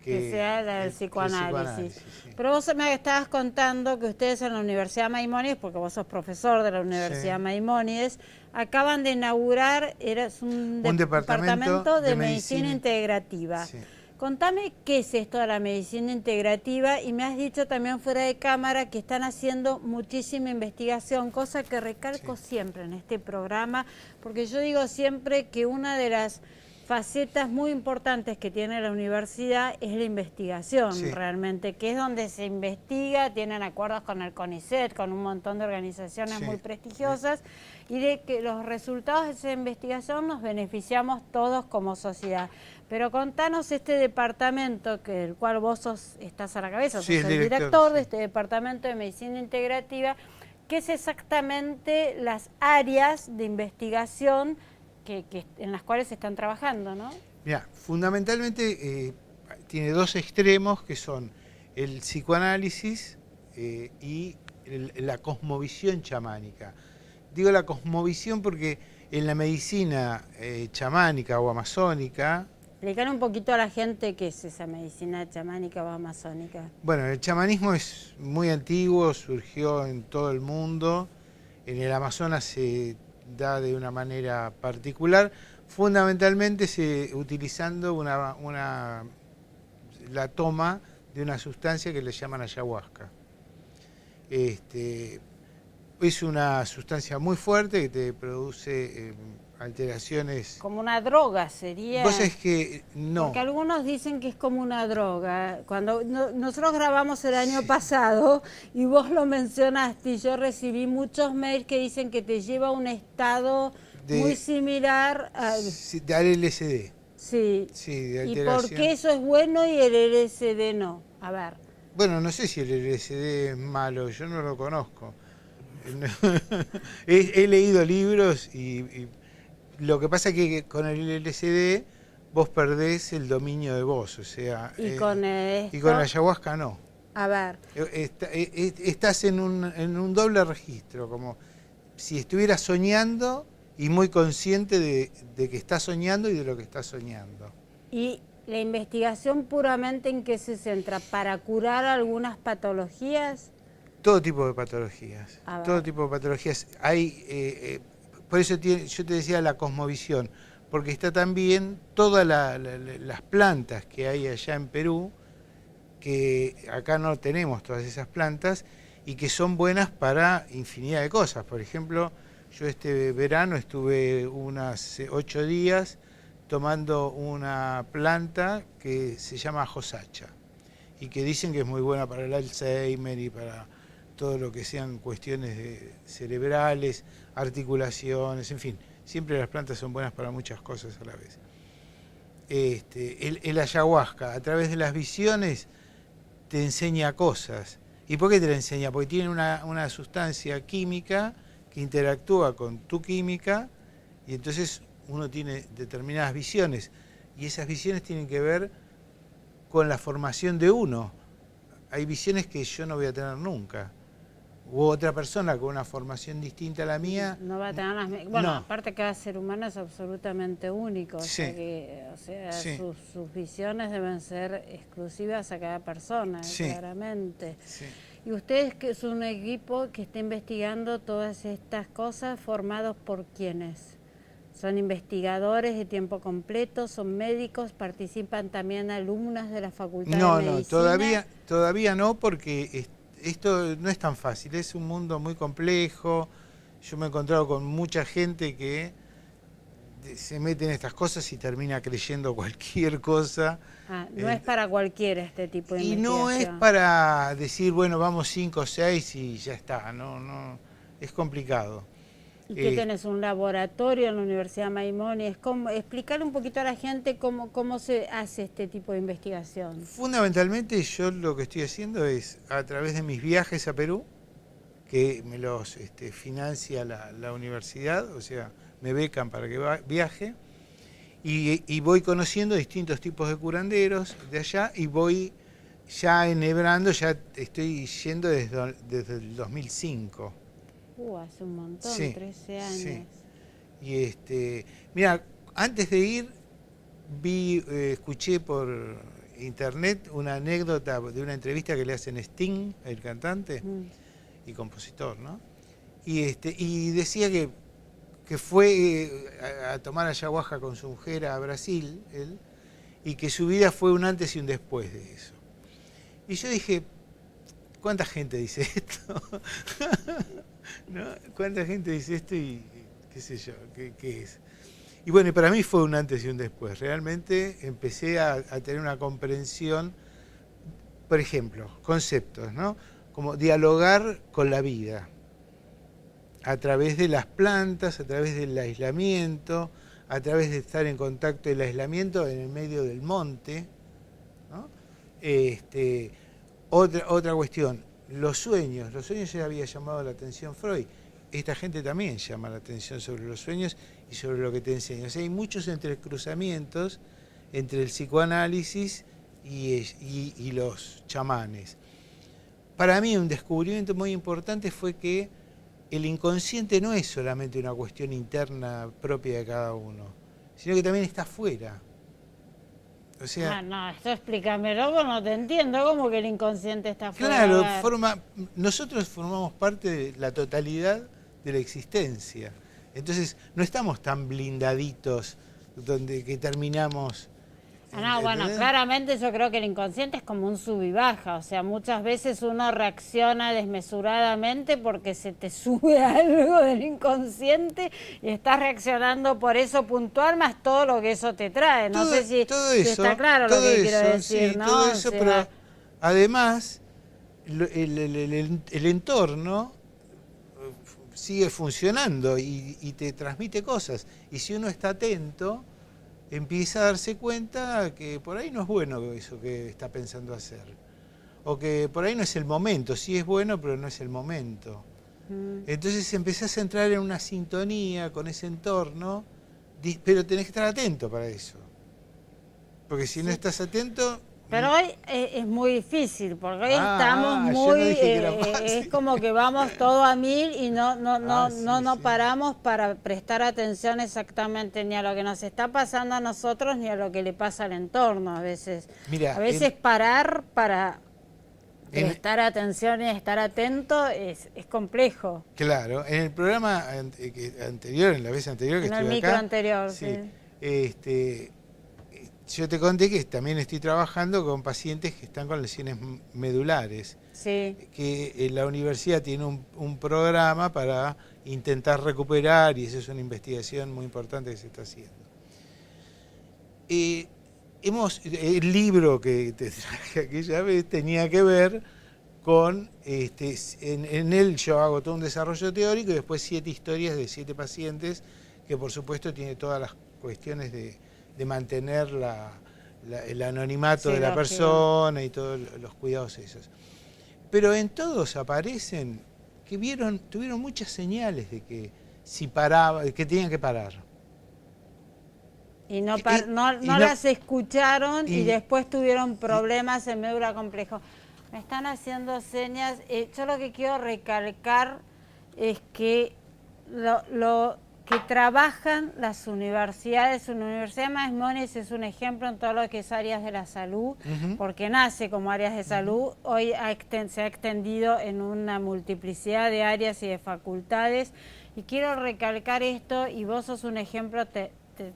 que sea la del psicoanálisis. Sí. Pero vos me estabas contando que ustedes en la Universidad Maimónides, porque vos sos profesor de la Universidad Maimónides, acaban de inaugurar un departamento de medicina integrativa. Sí. Contame qué es esto de la medicina integrativa, y me has dicho también fuera de cámara que están haciendo muchísima investigación, cosa que recalco siempre en este programa, porque yo digo siempre que una de las facetas muy importantes que tiene la universidad es la investigación, realmente, que es donde se investiga, tienen acuerdos con el CONICET, con un montón de organizaciones muy prestigiosas, y de que los resultados de esa investigación nos beneficiamos todos como sociedad. Pero contanos este departamento del cual vos estás a la cabeza, sos el director de este departamento de medicina integrativa. ¿qué es exactamente las áreas de investigación en las cuales están trabajando, ¿no? Mira, fundamentalmente tiene dos extremos que son el psicoanálisis y la cosmovisión chamánica. Digo la cosmovisión porque en la medicina chamánica o amazónica... Explicar un poquito a la gente qué es esa medicina chamánica o amazónica. Bueno, el chamanismo es muy antiguo, surgió en todo el mundo. En el Amazonas se da de una manera particular, fundamentalmente utilizando la toma de una sustancia que le llaman ayahuasca. Es una sustancia muy fuerte que te produce alteraciones. Como una droga sería. Vos es que no. Porque algunos dicen que es como una droga. Cuando nosotros grabamos el año pasado y vos lo mencionaste y yo recibí muchos mails que dicen que te lleva a un estado muy similar al LSD. Sí. Sí, de alteración. ¿Y por qué eso es bueno y el LSD no? A ver. Bueno, no sé si el LSD es malo, yo no lo conozco. He leído libros y lo que pasa es que con el LSD vos perdés el dominio de vos, o sea... ¿Y con esto? Y con la ayahuasca no. A ver. Estás en un doble registro, como si estuvieras soñando y muy consciente de que estás soñando y de lo que estás soñando. ¿Y la investigación puramente en qué se centra? ¿Para curar algunas patologías? Todo tipo de patologías. Todo tipo de patologías. Hay... por eso yo te decía la cosmovisión, porque está también todas las plantas que hay allá en Perú, que acá no tenemos todas esas plantas, y que son buenas para infinidad de cosas. Por ejemplo, yo este verano estuve unos 8 días tomando una planta que se llama josacha, y que dicen que es muy buena para el Alzheimer y para todo lo que sean cuestiones cerebrales, articulaciones, en fin, siempre las plantas son buenas para muchas cosas a la vez. El ayahuasca, a través de las visiones, te enseña cosas. ¿Y por qué te la enseña? Porque tiene una sustancia química que interactúa con tu química y entonces uno tiene determinadas visiones. Y esas visiones tienen que ver con la formación de uno. Hay visiones que yo no voy a tener nunca. U otra persona con una formación distinta a la mía. No va a tener las mismas. Bueno, aparte cada ser humano es absolutamente único. Sí. Sus visiones deben ser exclusivas a cada persona, claramente. Sí. Y ustedes, que es un equipo que está investigando todas estas cosas, ¿formados por quiénes? ¿Son investigadores de tiempo completo? ¿Son médicos? ¿Participan también alumnas de la Facultad de Medicina? No, todavía no, porque esto no es tan fácil, es un mundo muy complejo. Yo me he encontrado con mucha gente que se mete en estas cosas y termina creyendo cualquier cosa. No es para cualquiera este tipo de investigación. Y no es para decir, bueno, vamos 5 o 6 y ya está, no, es complicado. ¿Y qué tenés? ¿Un laboratorio en la Universidad Maimónides? Explicarle un poquito a la gente cómo se hace este tipo de investigación. Fundamentalmente yo lo que estoy haciendo es, a través de mis viajes a Perú, que me los financia la universidad, o sea, me becan para que viaje, y voy conociendo distintos tipos de curanderos de allá, y voy ya enhebrando, ya estoy yendo desde el 2005. Hace un montón, 13 años. Sí. Y mira, antes de ir, escuché por internet una anécdota de una entrevista que le hacen Sting, el cantante y compositor, ¿no? Y decía que fue a tomar ayahuasca con su mujer a Brasil, él, y que su vida fue un antes y un después de eso. Y yo dije, ¿cuánta gente dice esto? ¿No? ¿Cuánta gente dice esto y qué sé yo, qué es? Y bueno, para mí fue un antes y un después. Realmente empecé a tener una comprensión, por ejemplo, conceptos, ¿no? Como dialogar con la vida, a través de las plantas, a través del aislamiento, a través de estar en contacto del aislamiento en el medio del monte, ¿no? Otra cuestión, los sueños ya había llamado la atención Freud. Esta gente también llama la atención sobre los sueños y sobre lo que te enseña. O sea, hay muchos entrecruzamientos entre el psicoanálisis y los chamanes. Para mí un descubrimiento muy importante fue que el inconsciente no es solamente una cuestión interna propia de cada uno, sino que también está afuera. O sea, no, esto explícamelo, porque no te entiendo, ¿cómo que el inconsciente está afuera? Claro, nosotros formamos parte de la totalidad de la existencia. Entonces, no estamos tan blindaditos que terminamos... Bueno, claramente yo creo que el inconsciente es como un sub y baja, o sea, muchas veces uno reacciona desmesuradamente porque se te sube algo del inconsciente y estás reaccionando por eso puntual, más todo lo que eso te trae. No sé si está claro lo que quiero decir, sí, ¿no? Todo eso, pero además el entorno sigue funcionando y te transmite cosas. Y si uno está atento, empieza a darse cuenta que por ahí no es bueno eso que está pensando hacer. O que por ahí no es el momento. Sí es bueno, pero no es el momento. Entonces empezás a entrar en una sintonía con ese entorno, pero tenés que estar atento para eso. Porque si no estás atento... Pero hoy es muy difícil, porque hoy estamos muy... es como que vamos todo a 1000 y no paramos para prestar atención exactamente ni a lo que nos está pasando a nosotros ni a lo que le pasa al entorno a veces. Mira, Parar para prestar atención y estar atento es complejo. Claro, en el programa anterior, en la vez anterior que estuve acá... En el micro anterior, sí. Yo te conté que también estoy trabajando con pacientes que están con lesiones medulares. Sí. Que la universidad tiene un programa para intentar recuperar, y eso es una investigación muy importante que se está haciendo. El libro que te traje aquella vez tenía que ver con, en él yo hago todo un desarrollo teórico y después 7 historias de 7 pacientes, que por supuesto tiene todas las cuestiones de mantener el anonimato de la persona y todos los cuidados esos. Pero en todos aparecen que tuvieron muchas señales de que si paraba, que tenían que parar. Y no las escucharon y después tuvieron problemas en médula complejo. Me están haciendo señas. Yo lo que quiero recalcar es que lo que trabajan las universidades. La Universidad de Maimónides es un ejemplo en todo lo que es áreas de la salud, porque nace como áreas de salud, hoy se ha extendido en una multiplicidad de áreas y de facultades, y quiero recalcar esto, y vos sos un ejemplo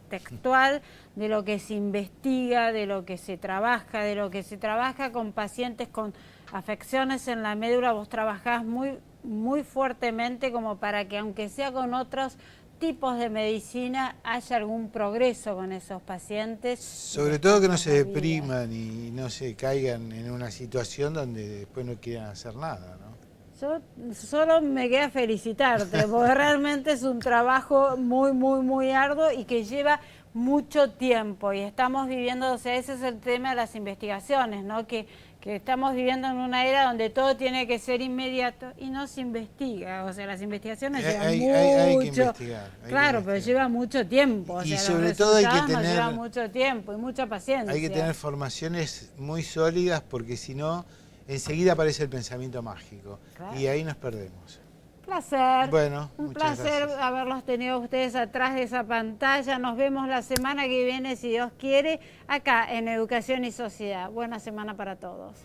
textual de lo que se investiga, de lo que se trabaja con pacientes con afecciones en la médula. Vos trabajás muy fuertemente como para que, aunque sea con otros tipos de medicina, haya algún progreso con esos pacientes. Sobre todo que no se depriman y no se caigan en una situación donde después no quieran hacer nada, ¿no? Yo solo me queda felicitarte, porque realmente es un trabajo muy arduo y que lleva mucho tiempo, y estamos viviendo, o sea, ese es el tema de las investigaciones, ¿no? Que estamos viviendo en una era donde todo tiene que ser inmediato y no se investiga, o sea, las investigaciones llevan mucho. Hay que investigar. Claro, pero lleva mucho tiempo, o sea, y sobre todo hay que tener, lleva mucho tiempo y mucha paciencia. Hay que tener formaciones muy sólidas, porque si no, enseguida aparece el pensamiento mágico, claro, y ahí nos perdemos. Placer. Bueno, un placer gracias haberlos tenido ustedes atrás de esa pantalla. Nos vemos la semana que viene, si Dios quiere, acá en Educación y Sociedad. Buena semana para todos.